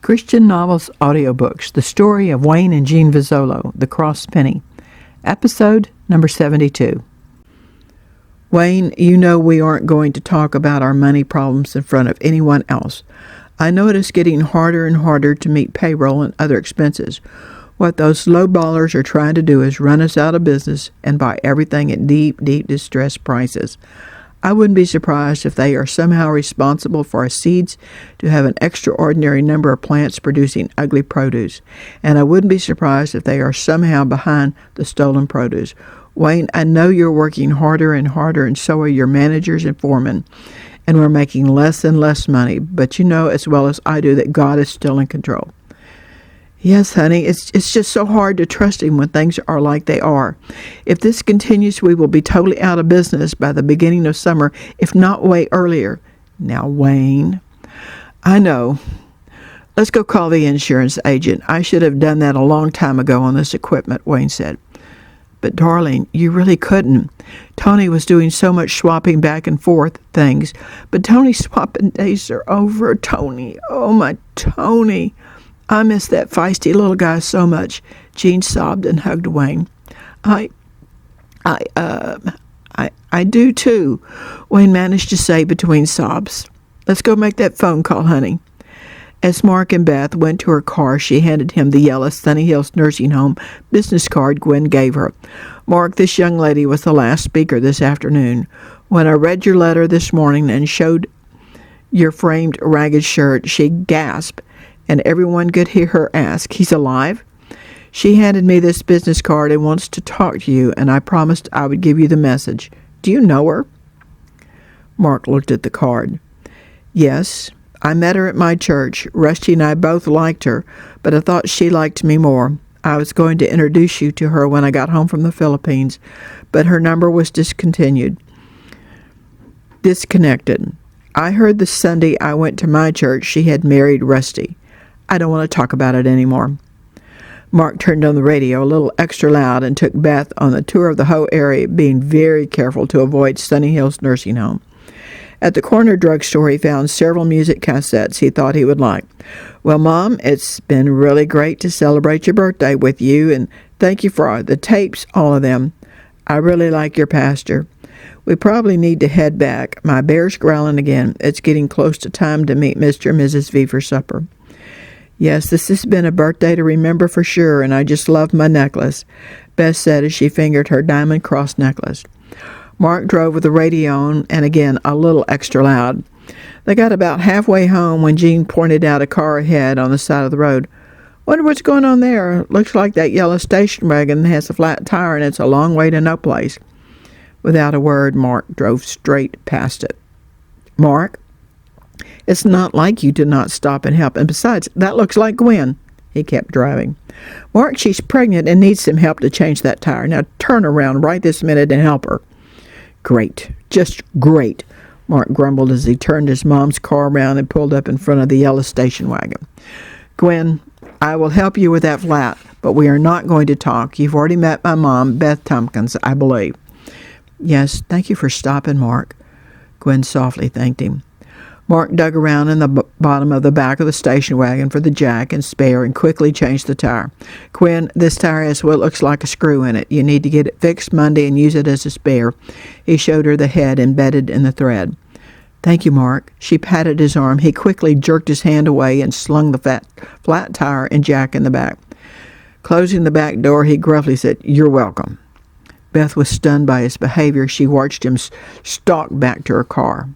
Christian Novels Audiobooks, The Story of Wayne and Jean Vozzolo, The Crossed Penny. Episode number 72. Wayne, you know we aren't going to talk about our money problems in front of anyone else. I know it is getting harder and harder to meet payroll and other expenses. What those lowballers are trying to do is run us out of business and buy everything at deep, deep distressed prices. I wouldn't be surprised if they are somehow responsible for our seeds to have an extraordinary number of plants producing ugly produce. And I wouldn't be surprised if they are somehow behind the stolen produce. Wayne, I know you're working harder and harder, and so are your managers and foremen. And we're making less and less money. But you know as well as I do that God is still in control. Yes, honey, it's just so hard to trust him when things are like they are. If this continues, we will be totally out of business by the beginning of summer, if not way earlier. Now, Wayne, I know. Let's go call the insurance agent. I should have done that a long time ago on this equipment, Wayne said. But, darling, you really couldn't. Tony was doing so much swapping back and forth things. But Tony's swapping days are over, Tony. Oh, my Tony. I miss that feisty little guy so much, Jean sobbed and hugged Wayne. I do too, Wayne managed to say between sobs. Let's go make that phone call, honey. As Mark and Beth went to her car, she handed him the yellow Sunny Hills Nursing Home business card Gwen gave her. Mark, this young lady was the last speaker this afternoon. When I read your letter this morning and showed your framed ragged shirt, she gasped, and everyone could hear her ask, "He's alive?" She handed me this business card and wants to talk to you, and I promised I would give you the message. Do you know her? Mark looked at the card. Yes, I met her at my church. Rusty and I both liked her, but I thought she liked me more. I was going to introduce you to her when I got home from the Philippines, but her number was disconnected. I heard the Sunday I went to my church she had married Rusty. I don't want to talk about it anymore. Mark turned on the radio a little extra loud and took Beth on a tour of the whole area, being very careful to avoid Sunny Hills Nursing Home. At the corner drugstore, he found several music cassettes he thought he would like. Well, Mom, it's been really great to celebrate your birthday with you, and thank you for the tapes, all of them. I really like your pastor. We probably need to head back. My bear's growling again. It's getting close to time to meet Mr. and Mrs. V for supper. Yes, this has been a birthday to remember for sure, and I just love my necklace, Beth said as she fingered her diamond cross necklace. Mark drove with the radio on, and again, a little extra loud. They got about halfway home when Jean pointed out a car ahead on the side of the road. Wonder what's going on there. Looks like that yellow station wagon has a flat tire, and it's a long way to no place. Without a word, Mark drove straight past it. Mark? It's not like you to not stop and help. And besides, that looks like Gwen. He kept driving. Mark, she's pregnant and needs some help to change that tire. Now turn around right this minute and help her. Great. Just great, Mark grumbled as he turned his mom's car around and pulled up in front of the yellow station wagon. Gwen, I will help you with that flat, but we are not going to talk. You've already met my mom, Beth Tompkins, I believe. Yes, thank you for stopping, Mark. Gwen softly thanked him. Mark dug around in the bottom of the back of the station wagon for the jack and spare and quickly changed the tire. Gwen, this tire has what looks like a screw in it. You need to get it fixed Monday and use it as a spare. He showed her the head embedded in the thread. Thank you, Mark. She patted his arm. He quickly jerked his hand away and slung the flat tire and jack in the back. Closing the back door, he gruffly said, "You're welcome." Beth was stunned by his behavior. She watched him stalk back to her car.